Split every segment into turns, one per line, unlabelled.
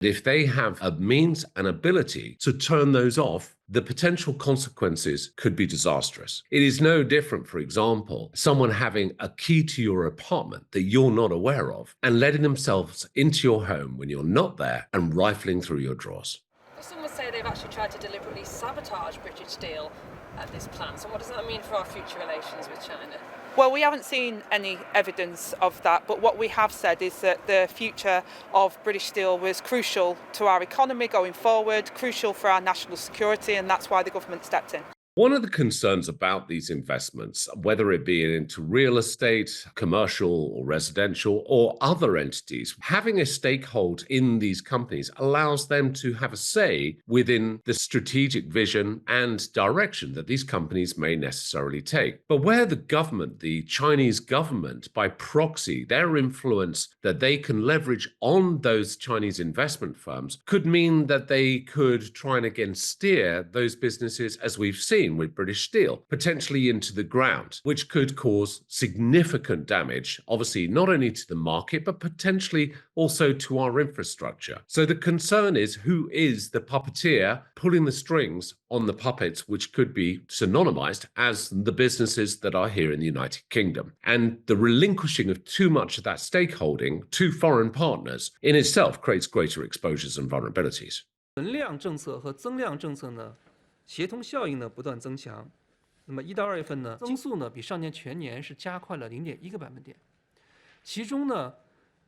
If they have a means and ability to turn those off, the potential consequences could be disastrous. It is no different, for example, someone having a key to your apartment that you're not aware of and letting themselves into your home when you're not there and rifling through your drawers.
Some would say they've actually tried to deliberately sabotage British Steel at this plant. So what does that mean for our future relations with China?
Well, we haven't seen any evidence of that, but what we have said is that the future of British Steel was crucial to our economy going forward, crucial for our national security, and that's why the government stepped in.
One of the concerns about these investments, whether it be into real estate, commercial or residential, or other entities, having a stakehold in these companies allows them to have a say within the strategic vision and direction that these companies may necessarily take. But where the government, the Chinese government, by proxy, their influence that they can leverage on those Chinese investment firms could mean that they could try and again steer those businesses, as we've seen with British Steel, potentially into the ground, which could cause significant damage, obviously not only to the market, but potentially also to our infrastructure. So the concern is, who is the puppeteer pulling the strings on the puppets, which could be synonymized as the businesses that are here in the United Kingdom. And the relinquishing of too much of that stakeholding to foreign partners in itself creates greater exposures and vulnerabilities.
存量政策和增量政策呢，协同效应呢不断增强。那么1到2月份呢，增速呢比上年全年是加快了0.1个百分点。其中呢，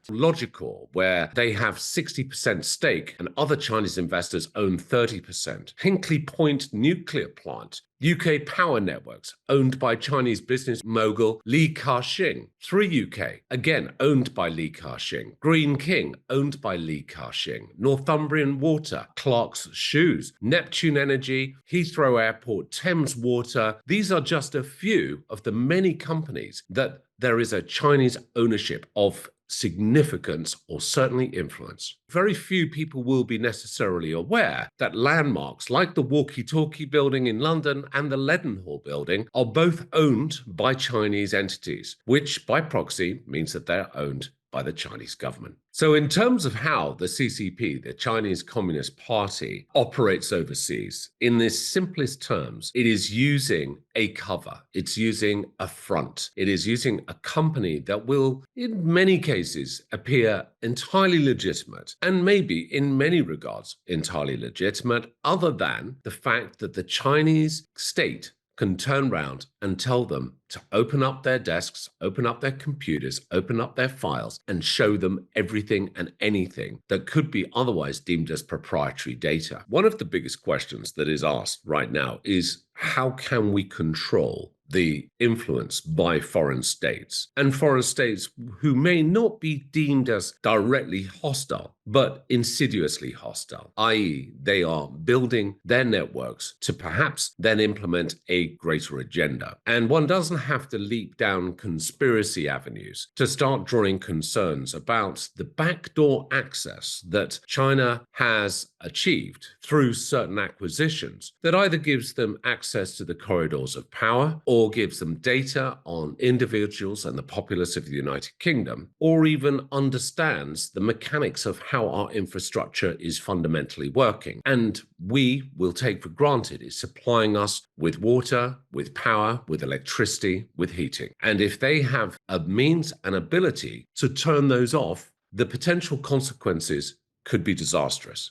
Logical, where they have 60% stake and other Chinese investors own 30%. Hinkley Point nuclear plant, UK power networks, owned by Chinese business mogul Li Ka-shing. 3UK, again owned by Li Ka-shing. Green King, owned by Li Ka-shing. Northumbrian Water, Clark's Shoes, Neptune Energy, Heathrow Airport, Thames Water. These are just a few of the many companies that there is a Chinese ownership of significance or certainly influence. Very few people will be necessarily aware that landmarks like the Walkie-Talkie building in London and the Leadenhall building are both owned by Chinese entities, which by proxy means that they're owned by the Chinese government. So in terms of how the CCP, the Chinese Communist Party, operates overseas, in the simplest terms, it is using a cover. It's using a front. It is using a company that will, in many cases, appear entirely legitimate, and maybe in many regards entirely legitimate, other than the fact that the Chinese state can turn around and tell them to open up their desks, open up their computers, open up their files, and show them everything and anything that could be otherwise deemed as proprietary data. One of the biggest questions that is asked right now is, how can we control the influence by foreign states, and foreign states who may not be deemed as directly hostile, but insidiously hostile, i.e. they are building their networks to perhaps then implement a greater agenda. And one doesn't have to leap down conspiracy avenues to start drawing concerns about the backdoor access that China has achieved through certain acquisitions that either gives them access to the corridors of power, or gives them data on individuals and the populace of the United Kingdom, or even understands the mechanics of how our infrastructure is fundamentally working. And we will take for granted is supplying us with water, with power, with electricity, with heating. And if they have a means and ability to turn those off, the potential consequences could be disastrous.